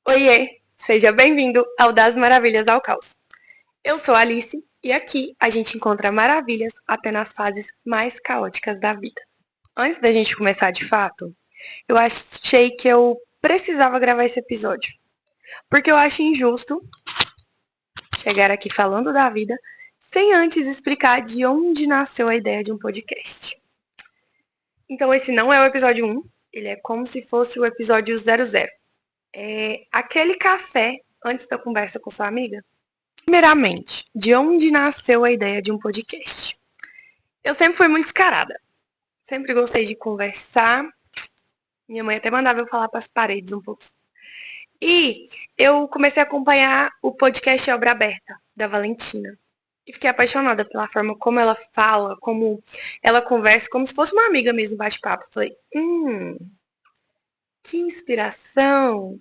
Oiê, seja bem-vindo ao Das Maravilhas ao Caos. Eu sou a Alice e aqui a gente encontra maravilhas até nas fases mais caóticas da vida. Antes da gente começar de fato, eu achei que eu precisava gravar esse episódio, porque eu acho injusto chegar aqui falando da vida sem antes explicar de onde nasceu a ideia de um podcast. Então esse não é o episódio 1, ele é como se fosse o episódio 00. É aquele café antes da conversa com sua amiga. Primeiramente, de onde nasceu a ideia de um podcast? Eu sempre fui muito descarada. Sempre gostei de conversar. Minha mãe até mandava eu falar para as paredes um pouco. E eu comecei a acompanhar o podcast Obra Aberta, da Valentina. E fiquei apaixonada pela forma como ela fala, como ela conversa, como se fosse uma amiga mesmo, bate-papo. Falei, que inspiração!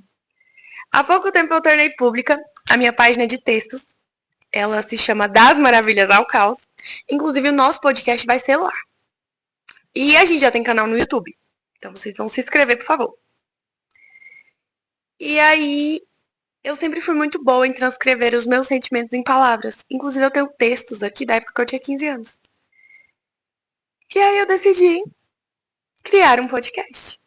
Há pouco tempo eu tornei pública a minha página de textos. Ela se chama Das Maravilhas ao Caos. Inclusive, o nosso podcast vai ser lá. E a gente já tem canal no YouTube. Então, vocês vão se inscrever, por favor. E aí, eu sempre fui muito boa em transcrever os meus sentimentos em palavras. Inclusive, eu tenho textos aqui da época que eu tinha 15 anos. E aí, eu decidi criar um podcast.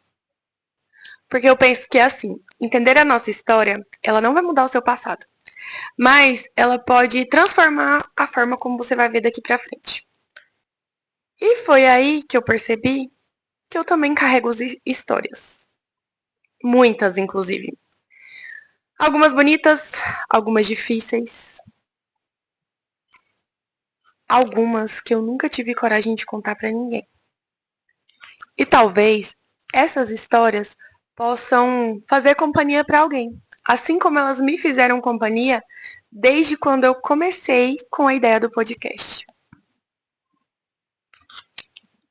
Porque eu penso que, assim, entender a nossa história, ela não vai mudar o seu passado. Mas ela pode transformar a forma como você vai ver daqui pra frente. E foi aí que eu percebi que eu também carrego histórias. Muitas, inclusive. Algumas bonitas, algumas difíceis. Algumas que eu nunca tive coragem de contar pra ninguém. E talvez essas histórias possam fazer companhia pra alguém. Assim como elas me fizeram companhia desde quando eu comecei com a ideia do podcast.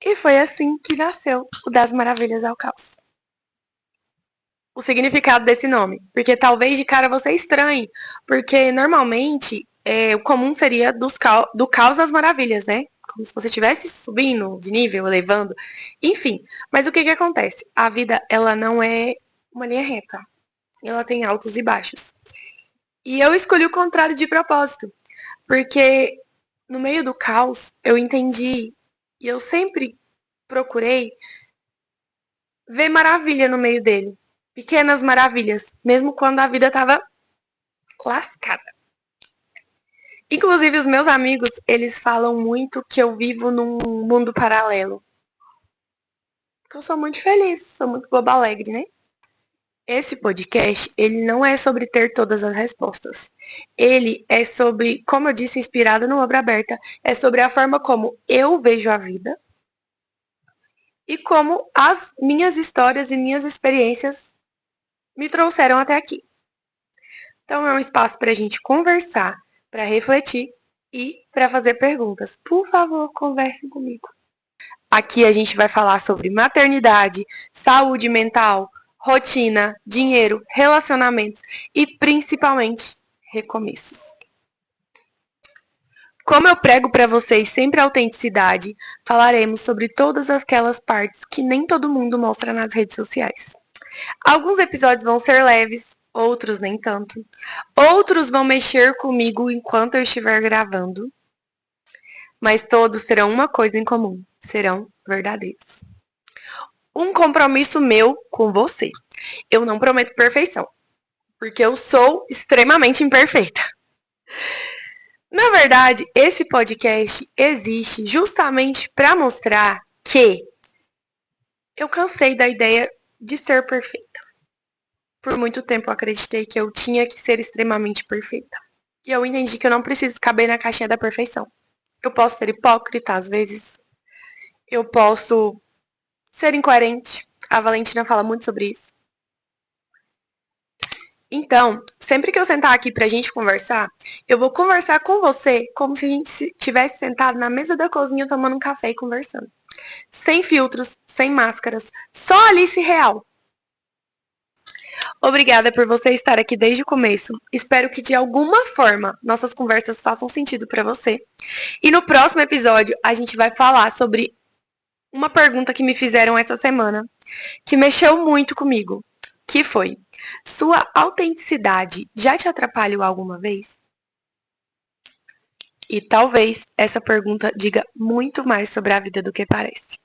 E foi assim que nasceu o Das Maravilhas ao Caos. O significado desse nome, porque talvez de cara você estranhe, porque normalmente o comum seria do caos às maravilhas, né? Como se você estivesse subindo de nível, elevando, enfim. Mas o que acontece? A vida, ela não é uma linha reta, ela tem altos e baixos. E eu escolhi o contrário de propósito, porque no meio do caos eu entendi, e eu sempre procurei ver maravilha no meio dele. Pequenas maravilhas, mesmo quando a vida tava lascada. Inclusive, os meus amigos, eles falam muito que eu vivo num mundo paralelo. Porque eu sou muito feliz, sou muito boba alegre, né? Esse podcast, ele não é sobre ter todas as respostas. Ele é sobre, como eu disse, inspirado no Obra Aberta, é sobre a forma como eu vejo a vida e como as minhas histórias e minhas experiências me trouxeram até aqui. Então, é um espaço para a gente conversar, para refletir e para fazer perguntas. Por favor, conversem comigo. Aqui a gente vai falar sobre maternidade, saúde mental, rotina, dinheiro, relacionamentos e principalmente recomeços. Como eu prego para vocês sempre a autenticidade, falaremos sobre todas aquelas partes que nem todo mundo mostra nas redes sociais. Alguns episódios vão ser leves, outros nem tanto. Outros vão mexer comigo enquanto eu estiver gravando. Mas todos terão uma coisa em comum: serão verdadeiros. Um compromisso meu com você. Eu não prometo perfeição, porque eu sou extremamente imperfeita. Na verdade, esse podcast existe justamente para mostrar que eu cansei da ideia de ser perfeita. Por muito tempo eu acreditei que eu tinha que ser extremamente perfeita. E eu entendi que eu não preciso caber na caixinha da perfeição. Eu posso ser hipócrita às vezes. Eu posso ser incoerente. A Valentina fala muito sobre isso. Então, sempre que eu sentar aqui pra gente conversar, eu vou conversar com você como se a gente tivesse sentado na mesa da cozinha tomando um café e conversando. Sem filtros, sem máscaras, só Alice real. Obrigada por você estar aqui desde o começo. Espero que de alguma forma nossas conversas façam sentido para você. E no próximo episódio a gente vai falar sobre uma pergunta que me fizeram essa semana, que mexeu muito comigo, que foi: Sua autenticidade já te atrapalhou alguma vez? E talvez essa pergunta diga muito mais sobre a vida do que parece.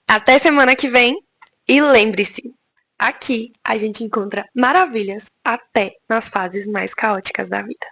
Até semana que vem e lembre-se, aqui a gente encontra maravilhas até nas fases mais caóticas da vida.